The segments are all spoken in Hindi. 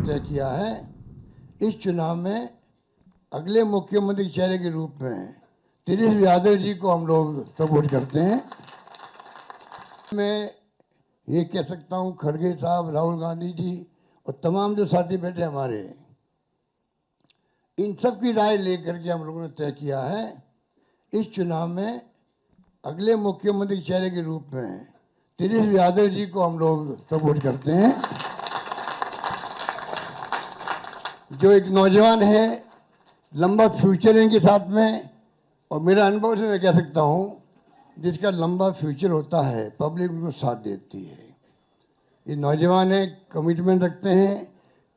तय किया है इस चुनाव में अगले मुख्यमंत्री चेहरे के रूप में तेजस्वी यादव जी को हम लोग सपोर्ट करते हैं। मैं ये कह सकता हूं खड़गे साहब, राहुल गांधी जी और तमाम जो साथी बैठे हमारे, इन सब की राय लेकर के हम लोगों ने तय किया है इस चुनाव में अगले मुख्यमंत्री चेहरे के रूप में तेजस्वी यादव जी को हम लोग सपोर्ट करते हैं। जो एक नौजवान है, लंबा फ्यूचर है इनके साथ में, और मेरा अनुभव से मैं कह सकता हूं जिसका लंबा फ्यूचर होता है पब्लिक उनको साथ देती है। ये नौजवान है, कमिटमेंट रखते हैं।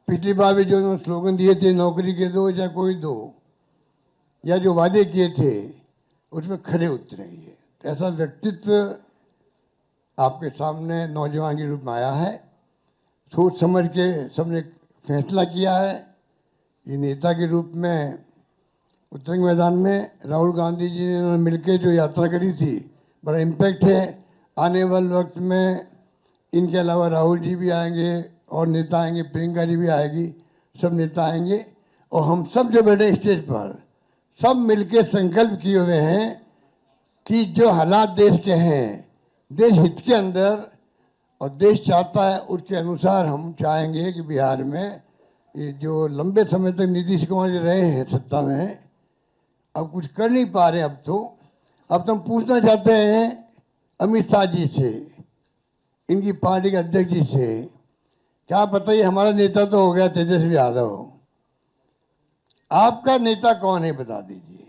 पिछली बार भी जो उन्होंने स्लोगन दिए थे, नौकरी के दो या कोई दो, या जो वादे किए थे उसमें खरे उतरे। ये ऐसा व्यक्तित्व आपके सामने नौजवान के रूप में आया है। सोच समझ के सबने फैसला किया है। ये नेता के रूप में उत्तरंग मैदान में राहुल गांधी जी ने मिलकर जो यात्रा करी थी, बड़ा इम्पैक्ट है। आने वाले वक्त में इनके अलावा राहुल जी भी आएंगे और नेता आएंगे, प्रियंका जी भी आएगी, सब नेता आएंगे, और हम सब जो बैठे स्टेज पर सब मिलकर संकल्प किए हुए हैं कि जो हालात देश के हैं, देश हित के अंदर और देश चाहता है उसके अनुसार हम चाहेंगे कि बिहार में ये जो लंबे समय तक नीतीश कुमार जी रहे हैं सत्ता में, अब कुछ कर नहीं पा रहे। अब तो हम पूछना चाहते हैं अमित शाह जी से, इनकी पार्टी के अध्यक्ष जी से, क्या पता ही हमारा नेता तो हो गया तेजस्वी यादव, आपका नेता कौन है बता दीजिए।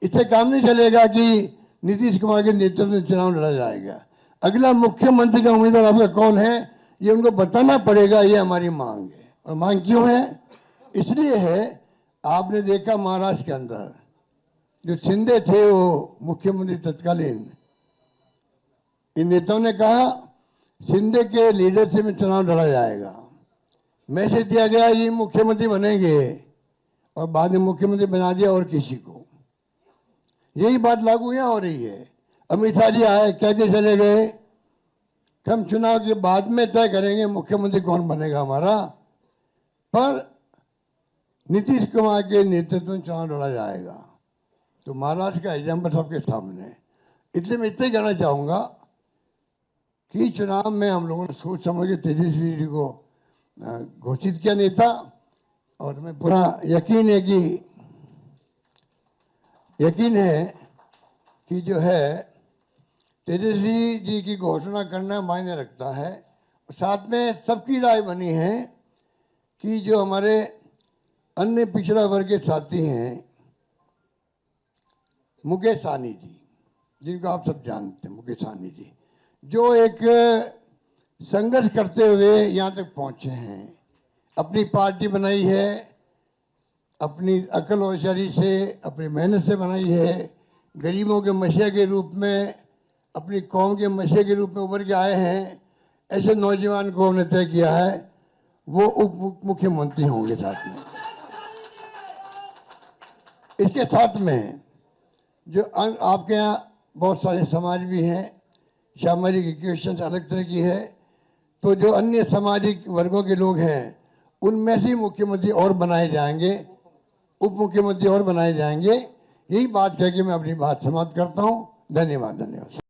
इससे काम नहीं चलेगा कि नीतीश कुमार के नेतृत्व में चुनाव लड़ा जाएगा। अगला मुख्यमंत्री का उम्मीदवार आपका कौन है ये उनको बताना पड़ेगा। ये हमारी मांग है। और मांग क्यों है? इसलिए है, आपने देखा महाराष्ट्र के अंदर जो शिंदे थे वो मुख्यमंत्री तत्कालीन, इन नेताओं ने कहा शिंदे के लीडरशिप में चुनाव लड़ा जाएगा। मैसेज दिया गया ये मुख्यमंत्री बनेंगे, और बाद में मुख्यमंत्री बना दिया और किसी को। यही बात लागू यहां हो रही है। अमित शाह जी आए, कह के चले गए हम चुनाव के बाद में तय करेंगे मुख्यमंत्री कौन बनेगा हमारा, पर नीतीश कुमार के नेतृत्व में चुनाव लड़ा जाएगा। तो महाराष्ट्र का एग्जाम्पल सबके सामने। इसलिए मैं इतना ही कहना चाहूंगा कि चुनाव में हम लोगों ने सोच समझ के तेजस्वी जी को घोषित किया नेता, और हमें पूरा यकीन है कि जो है तेजस्वी जी की घोषणा करना मायने रखता है। साथ में सबकी राय बनी है कि जो हमारे अन्य पिछड़ा वर्ग के साथी हैं, मुकेश सहनी जी, जिनको आप सब जानते हैं, मुकेश सहनी जी जो एक संघर्ष करते हुए यहां तक पहुंचे हैं, अपनी पार्टी बनाई है, अपनी अकल होशियारी से, अपनी मेहनत से बनाई है, गरीबों के मसीहा के रूप में, अपनी कौम के मसीहा के रूप में उभर के आए हैं। ऐसे नौजवान को हमने तय किया है वो उप मुख्यमंत्री होंगे। साथ में इसके साथ में जो आपके यहाँ बहुत सारे समाज भी हैं, सामाजिक इक्वेशन अलग तरह की है, तो जो अन्य सामाजिक वर्गों के लोग हैं उनमें से मुख्यमंत्री और बनाए जाएंगे, उप मुख्यमंत्री और बनाए जाएंगे। यही बात कह के मैं अपनी बात समाप्त करता हूं। धन्यवाद।